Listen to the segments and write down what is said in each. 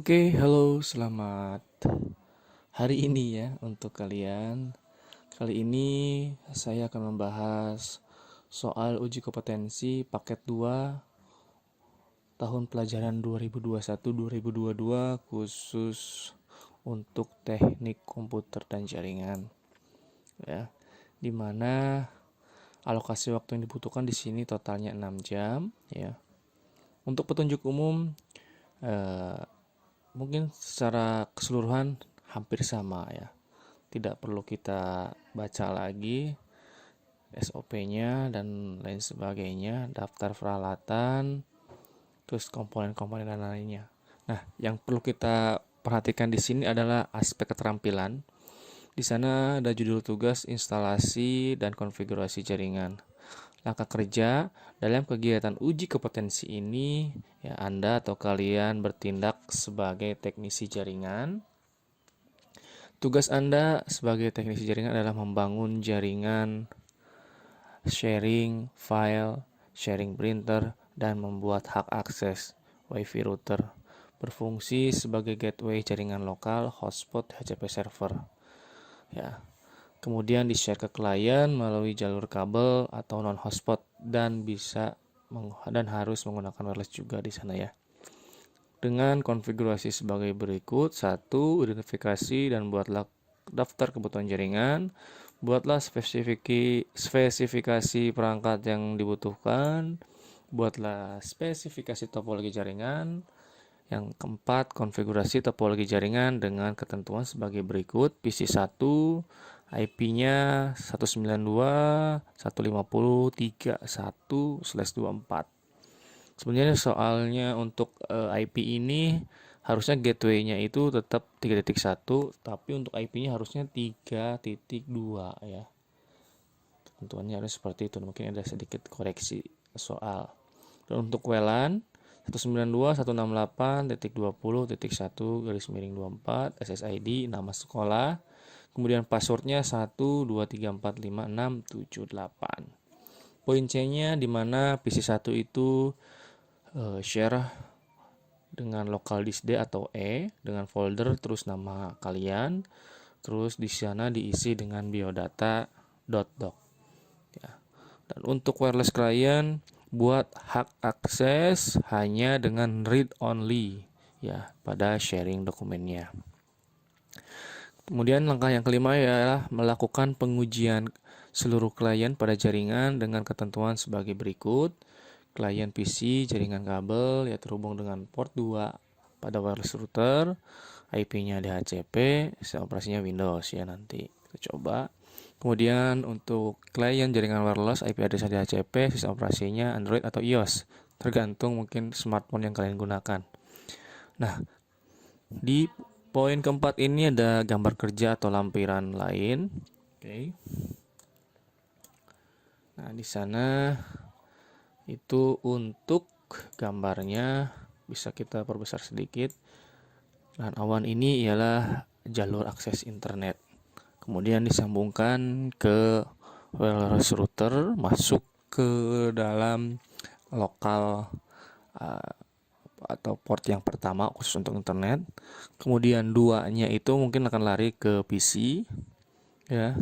Oke, halo, selamat hari ini ya untuk kalian. Kali ini saya akan membahas soal uji kompetensi paket 2 tahun pelajaran 2021-2022 khusus untuk teknik komputer dan jaringan ya. Dimana alokasi waktu yang dibutuhkan di sini totalnya 6 jam ya. Untuk petunjuk umum eh, mungkin secara keseluruhan hampir sama ya. Tidak perlu kita baca lagi SOP-nya dan lain sebagainya, daftar peralatan, terus komponen-komponen dan lainnya. Nah, yang perlu kita perhatikan di sini adalah aspek keterampilan. Di sana ada judul tugas, instalasi, dan konfigurasi jaringan. Langkah kerja dalam kegiatan uji kompetensi ini, ya Anda atau kalian bertindak sebagai teknisi jaringan. Tugas Anda sebagai teknisi jaringan adalah membangun jaringan, sharing file, sharing printer, dan membuat hak akses WiFi router. Berfungsi sebagai gateway jaringan lokal, hotspot, HCP server. Ya, kemudian di-share ke klien melalui jalur kabel atau non-hotspot dan harus menggunakan wireless juga di sana ya. Dengan konfigurasi sebagai berikut. 1. Identifikasi dan buatlah daftar kebutuhan jaringan. Buatlah spesifikasi perangkat yang dibutuhkan. Buatlah spesifikasi topologi jaringan. Yang keempat, konfigurasi topologi jaringan dengan ketentuan sebagai berikut. PC 1, IP-nya 192.150.3.1/24. Sebenarnya soalnya untuk IP ini harusnya gateway-nya itu tetap 3.1, tapi untuk IP-nya harusnya 3.2 ya. Ketentuannya harus seperti itu. Mungkin ada sedikit koreksi soal. Dan untuk WLAN 192.168.20.1/24 SSID nama sekolah, kemudian passwordnya 123456678. Poin C-nya di mana PC 1 itu share dengan local disk D atau E dengan folder terus nama kalian, terus di sana diisi dengan biodata.doc ya. Dan untuk wireless client buat hak akses hanya dengan read only ya pada sharing dokumennya. Kemudian langkah yang kelima ialah melakukan pengujian seluruh klien pada jaringan dengan ketentuan sebagai berikut. Klien PC jaringan kabel ya terhubung dengan port 2 pada wireless router, IP-nya DHCP, sistem operasinya Windows ya nanti kita coba. Kemudian untuk klien jaringan wireless IP address DHCP, sistem operasinya Android atau iOS, tergantung mungkin smartphone yang kalian gunakan. Nah, di poin keempat ini ada gambar kerja atau lampiran lain. Oke. Nah, di sana itu untuk gambarnya bisa kita perbesar sedikit. Dan awan ini ialah jalur akses internet. Kemudian disambungkan ke wireless router, masuk ke dalam lokal atau port yang pertama khusus untuk internet. Kemudian duanya itu mungkin akan lari ke PC ya.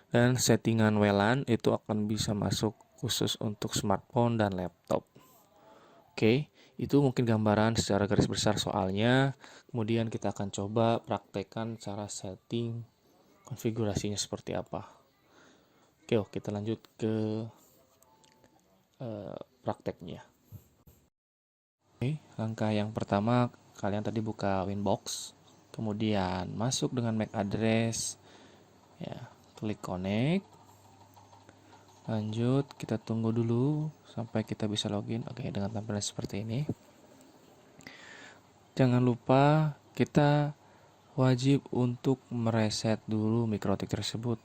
Dan settingan WLAN itu akan bisa masuk khusus untuk smartphone dan laptop. Oke, itu mungkin gambaran secara garis besar soalnya. Kemudian kita akan coba praktekkan cara setting konfigurasinya seperti apa. Oke, kita lanjut ke prakteknya. Oke, langkah yang pertama kalian tadi buka Winbox, kemudian masuk dengan MAC address, ya, klik connect. Lanjut, kita tunggu dulu sampai kita bisa login. Oke, dengan tampilan seperti ini. Jangan lupa kita wajib untuk mereset dulu mikrotik tersebut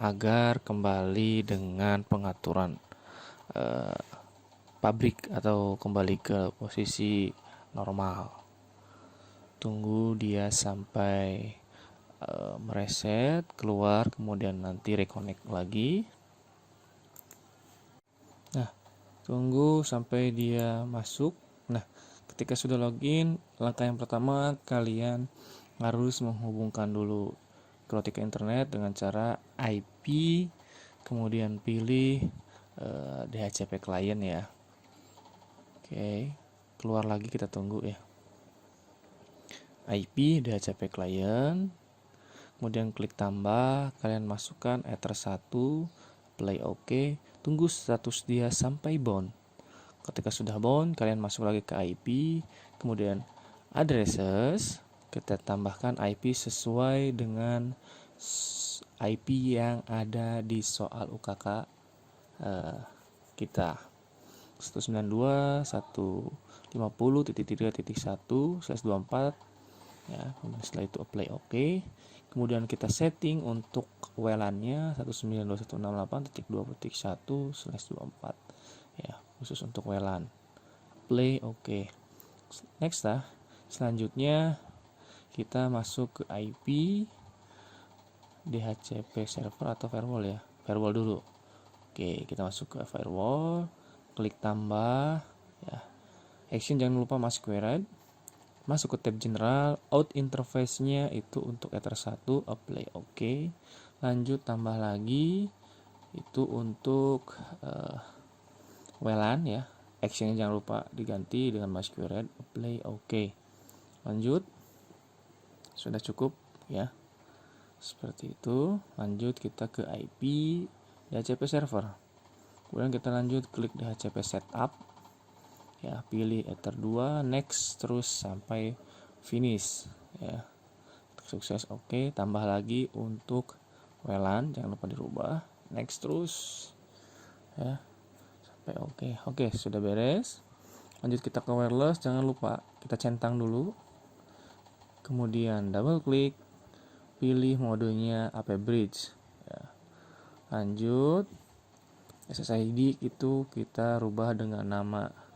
agar kembali dengan pengaturan pabrik atau kembali ke posisi normal. Tunggu dia sampai mereset, keluar, kemudian nanti reconnect lagi. Nah, tunggu sampai dia masuk. Nah, ketika sudah login, langkah yang pertama kalian harus menghubungkan dulu router ke internet dengan cara IP, kemudian pilih DHCP client ya. Oke, keluar lagi, kita tunggu ya. IP DHCP client, kemudian klik tambah, kalian masukkan Ether 1, play OK, tunggu status dia sampai bound. Ketika sudah bound, kalian masuk lagi ke IP, kemudian addresses, kita tambahkan IP sesuai dengan IP yang ada di soal UKK kita. 192.150.3.1/24 ya. Kemudian setelah itu apply OK. Kemudian kita setting untuk WLAN-nya 192.168.2.1/24 ya, khusus untuk WLAN. Play OK. Next selanjutnya kita masuk ke IP DHCP server atau firewall ya. Firewall dulu. Oke, kita masuk ke firewall, klik tambah ya. Action jangan lupa masuk query. Masuk ke tab general, out interface-nya itu untuk Ether 1, apply OK. Lanjut tambah lagi itu untuk WLAN ya. Action jangan lupa diganti dengan masquerade, apply OK. Lanjut. Sudah cukup ya. Seperti itu. Lanjut kita ke IP DHCP server. Kemudian kita lanjut klik DHCP setup. Ya, pilih Ether 2, next terus sampai finish ya. Sukses OK, tambah lagi untuk WLAN, jangan lupa dirubah. Next terus ya. Sampai OK. Oke, sudah beres. Lanjut kita ke wireless, jangan lupa kita centang dulu. Kemudian double klik, pilih modenya AP bridge ya. Lanjut SSID itu kita rubah dengan nama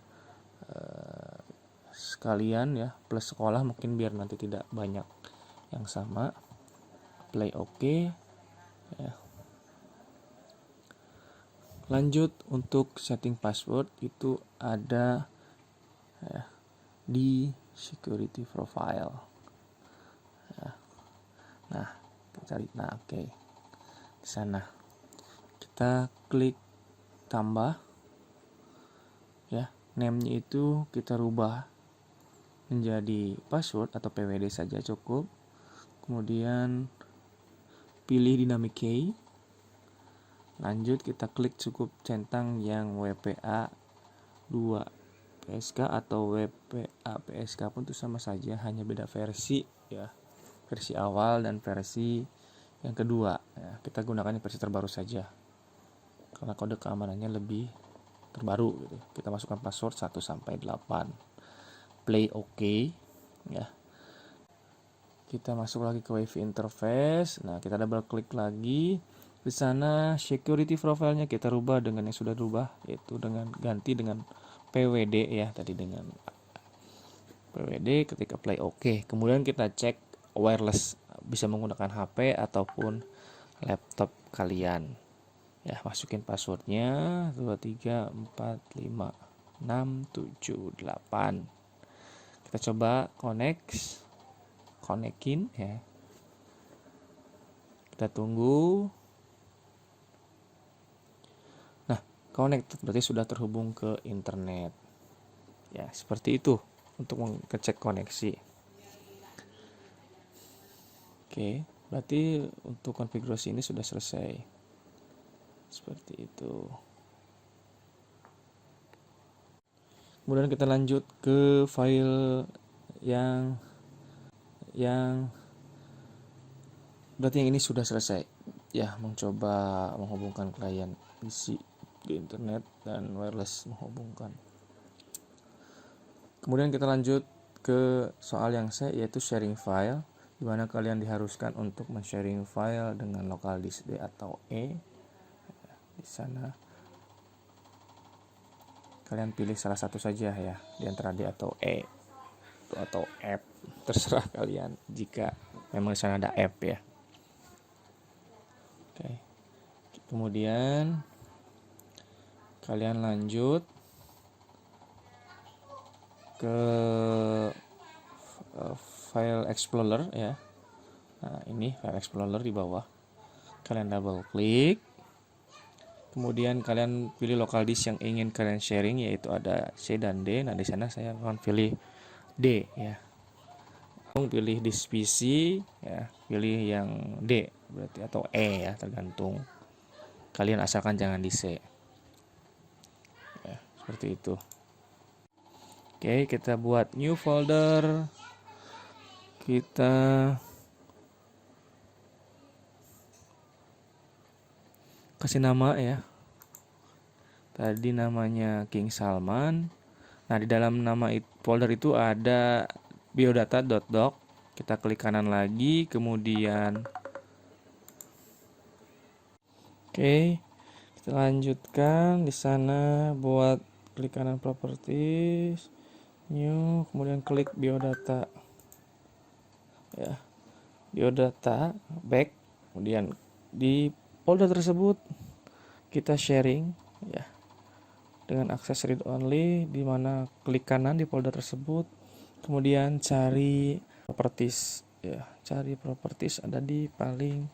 sekalian ya, plus sekolah mungkin biar nanti tidak banyak yang sama. Play OK ya. Lanjut untuk setting password itu ada ya, di security profile ya. Nah kita cari, oke. Di sana kita klik tambah ya, name-nya itu kita rubah menjadi password atau PWD saja cukup. Kemudian pilih dynamic key. Lanjut kita klik cukup centang yang WPA 2 PSK atau WPA PSK pun itu sama saja, hanya beda versi ya. Versi awal dan versi yang kedua ya. Kita gunakan versi terbaru saja karena kode keamanannya lebih terbaru gitu. Kita masukkan password 1-8. Play OK ya. Kita masuk lagi ke WiFi interface. Nah, kita double klik lagi. Di sana security profile-nya kita rubah dengan yang sudah dirubah, yaitu dengan ganti dengan PWD ya, tadi dengan PWD. Ketika play OK, kemudian kita cek wireless, bisa menggunakan HP ataupun laptop kalian ya. Masukin passwordnya 2345678. Kita coba konekin ya. Kita tunggu. Nah, connect berarti sudah terhubung ke internet. Ya, seperti itu untuk mengecek koneksi. Oke, berarti untuk konfigurasi ini sudah selesai. Seperti itu. Kemudian kita lanjut ke file yang berarti yang ini sudah selesai ya, mencoba menghubungkan klien PC di internet dan wireless menghubungkan. Kemudian kita lanjut ke soal yang C, yaitu sharing file, di mana kalian diharuskan untuk men-sharing file dengan local disk D atau E. Di sana kalian pilih salah satu saja ya, di antara D atau E atau F, terserah kalian jika memang di sana ada F ya. Oke. Kemudian kalian lanjut ke file explorer ya. Nah, ini file explorer di bawah. Kalian double klik. Kemudian kalian pilih local disk yang ingin kalian sharing, yaitu ada C dan D. Nah, di sana saya akan pilih D ya. Pilih disk PC ya, pilih yang D berarti atau E ya, tergantung. Kalian asalkan jangan di C. Ya, seperti itu. Oke, kita buat new folder. Kita kasih nama ya. Tadi namanya King Salman. Nah, di dalam nama folder itu ada biodata.doc. Kita klik kanan lagi, kemudian oke, kita lanjutkan di sana buat klik kanan properties, new, kemudian klik biodata. Ya. Biodata back, kemudian di folder tersebut kita sharing ya dengan akses read only, di mana klik kanan di folder tersebut, kemudian cari properties ya, cari properties ada di paling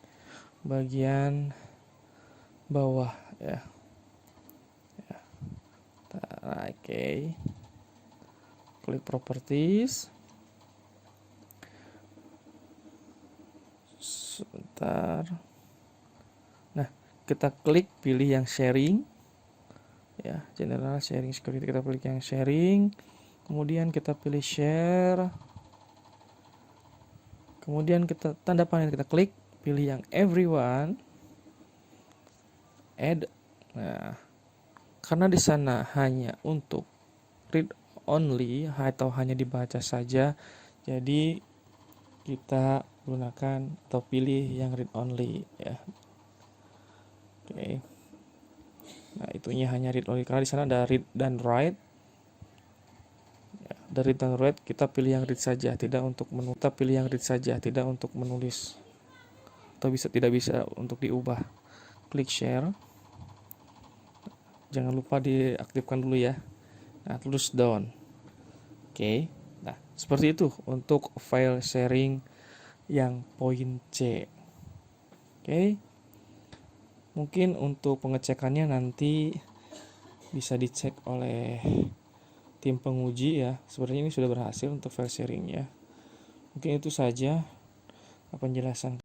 bagian bawah ya. Oke. Klik properties. Sebentar. Nah, kita klik pilih yang sharing ya, general sharing security, kita pilih yang sharing, kemudian kita pilih share, kemudian kita tanda panel, kita klik pilih yang everyone, add. Nah, karena di sana hanya untuk read only atau hanya dibaca saja, jadi kita gunakan atau pilih yang read only ya. Oke. Nah, itunya hanya read only karena di sana ada read dan write. Ya, dari read dan write kita pilih yang read saja, tidak untuk menulis. Kita pilih yang read saja, tidak untuk menulis. Atau tidak bisa untuk diubah. Klik share. Jangan lupa diaktifkan dulu ya. Nah, terus down. Oke. Nah, seperti itu untuk file sharing yang poin C. Oke. Mungkin untuk pengecekannya nanti bisa dicek oleh tim penguji ya. Sebenarnya ini sudah berhasil untuk file sharingnya. Mungkin itu saja penjelasan.